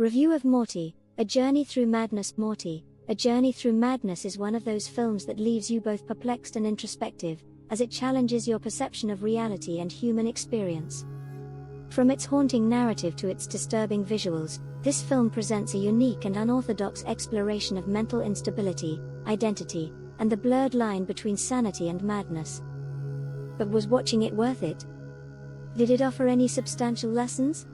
Review of Morty, A Journey Through Madness. Morty, A Journey Through Madness is one of those films that leaves you both perplexed and introspective, as it challenges your perception of reality and human experience. From its haunting narrative to its disturbing visuals, this film presents a unique and unorthodox exploration of mental instability, identity, and the blurred line between sanity and madness. But was watching it worth it? Did it offer any substantial lessons?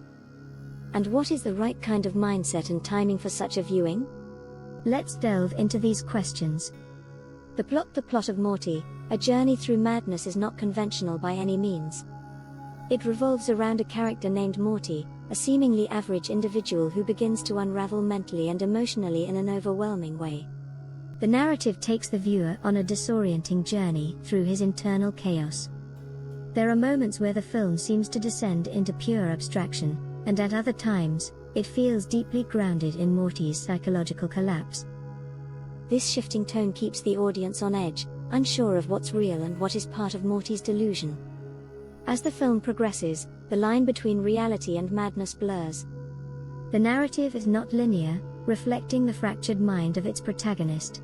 And what is the right kind of mindset and timing for such a viewing? Let's delve into these questions. The plot of Morty, A Journey Through Madness is not conventional by any means. It revolves around a character named Morty, a seemingly average individual who begins to unravel mentally and emotionally in an overwhelming way. The narrative takes the viewer on a disorienting journey through his internal chaos. There are moments where the film seems to descend into pure abstraction, and at other times, it feels deeply grounded in Morty's psychological collapse. This shifting tone keeps the audience on edge, unsure of what's real and what is part of Morty's delusion. As the film progresses, the line between reality and madness blurs. The narrative is not linear, reflecting the fractured mind of its protagonist.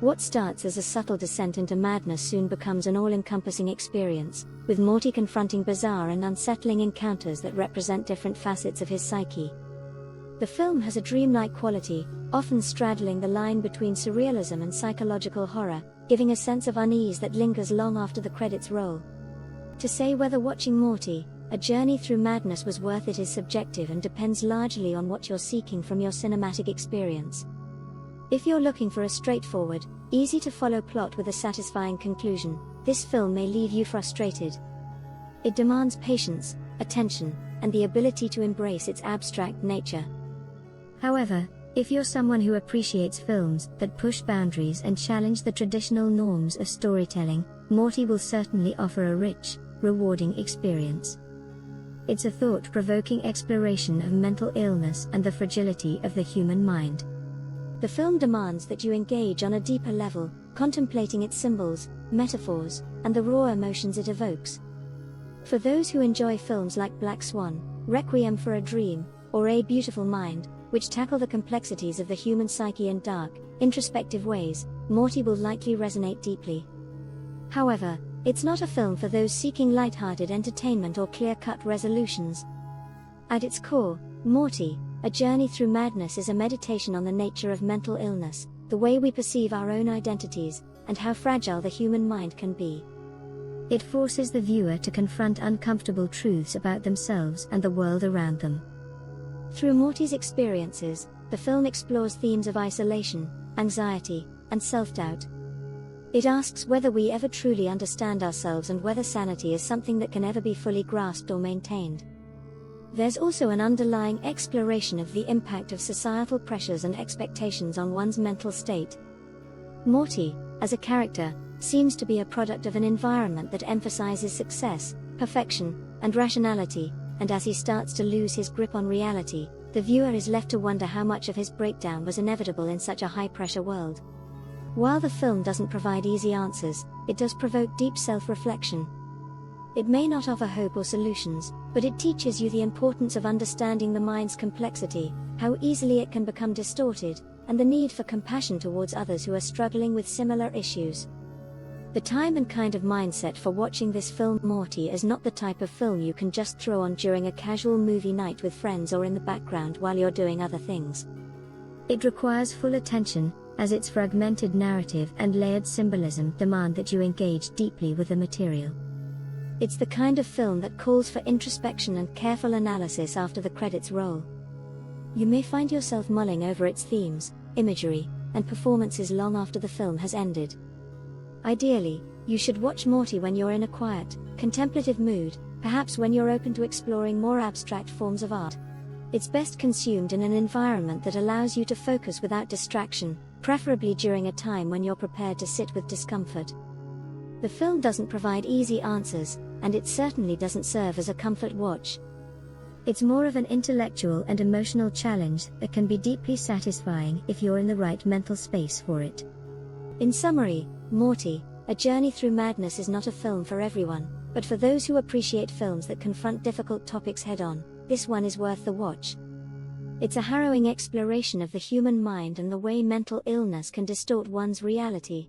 What starts as a subtle descent into madness soon becomes an all-encompassing experience, with Morty confronting bizarre and unsettling encounters that represent different facets of his psyche. The film has a dreamlike quality, often straddling the line between surrealism and psychological horror, giving a sense of unease that lingers long after the credits roll. To say whether watching Morty, A Journey Through Madness was worth it is subjective and depends largely on what you're seeking from your cinematic experience. If you're looking for a straightforward, easy-to-follow plot with a satisfying conclusion, this film may leave you frustrated. It demands patience, attention, and the ability to embrace its abstract nature. However, if you're someone who appreciates films that push boundaries and challenge the traditional norms of storytelling, Morty will certainly offer a rich, rewarding experience. It's a thought-provoking exploration of mental illness and the fragility of the human mind. The film demands that you engage on a deeper level, contemplating its symbols, metaphors, and the raw emotions it evokes. For those who enjoy films like Black Swan, Requiem for a Dream, or A Beautiful Mind, which tackle the complexities of the human psyche in dark, introspective ways, Morty will likely resonate deeply. However, it's not a film for those seeking light-hearted entertainment or clear-cut resolutions. At its core, Morty, A Journey Through Madness is a meditation on the nature of mental illness, the way we perceive our own identities, and how fragile the human mind can be. It forces the viewer to confront uncomfortable truths about themselves and the world around them. Through Morty's experiences, the film explores themes of isolation, anxiety, and self-doubt. It asks whether we ever truly understand ourselves and whether sanity is something that can ever be fully grasped or maintained. There's also an underlying exploration of the impact of societal pressures and expectations on one's mental state. Morty, as a character, seems to be a product of an environment that emphasizes success, perfection, and rationality, and as he starts to lose his grip on reality, the viewer is left to wonder how much of his breakdown was inevitable in such a high-pressure world. While the film doesn't provide easy answers, it does provoke deep self-reflection. It may not offer hope or solutions, but it teaches you the importance of understanding the mind's complexity, how easily it can become distorted, and the need for compassion towards others who are struggling with similar issues. The time and kind of mindset for watching this film, Morty, is not the type of film you can just throw on during a casual movie night with friends or in the background while you're doing other things. It requires full attention, as its fragmented narrative and layered symbolism demand that you engage deeply with the material. It's the kind of film that calls for introspection and careful analysis after the credits roll. You may find yourself mulling over its themes, imagery, and performances long after the film has ended. Ideally, you should watch Morty when you're in a quiet, contemplative mood, perhaps when you're open to exploring more abstract forms of art. It's best consumed in an environment that allows you to focus without distraction, preferably during a time when you're prepared to sit with discomfort. The film doesn't provide easy answers, and it certainly doesn't serve as a comfort watch. It's more of an intellectual and emotional challenge that can be deeply satisfying if you're in the right mental space for it. In summary, Morty, A Journey Through Madness is not a film for everyone, but for those who appreciate films that confront difficult topics head-on, this one is worth the watch. It's a harrowing exploration of the human mind and the way mental illness can distort one's reality.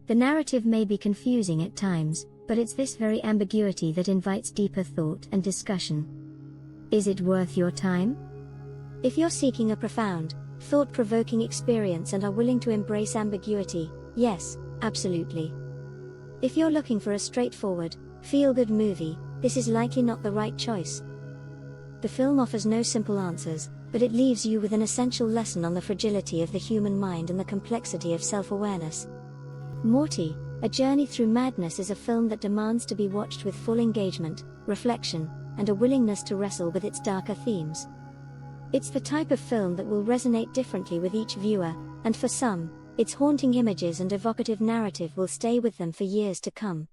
The narrative may be confusing at times, but it's this very ambiguity that invites deeper thought and discussion. Is it worth your time? If you're seeking a profound, thought-provoking experience and are willing to embrace ambiguity, yes, absolutely. If you're looking for a straightforward, feel-good movie, this is likely not the right choice. The film offers no simple answers, but it leaves you with an essential lesson on the fragility of the human mind and the complexity of self-awareness. Morty, A Journey Through Madness is a film that demands to be watched with full engagement, reflection, and a willingness to wrestle with its darker themes. It's the type of film that will resonate differently with each viewer, and for some, its haunting images and evocative narrative will stay with them for years to come.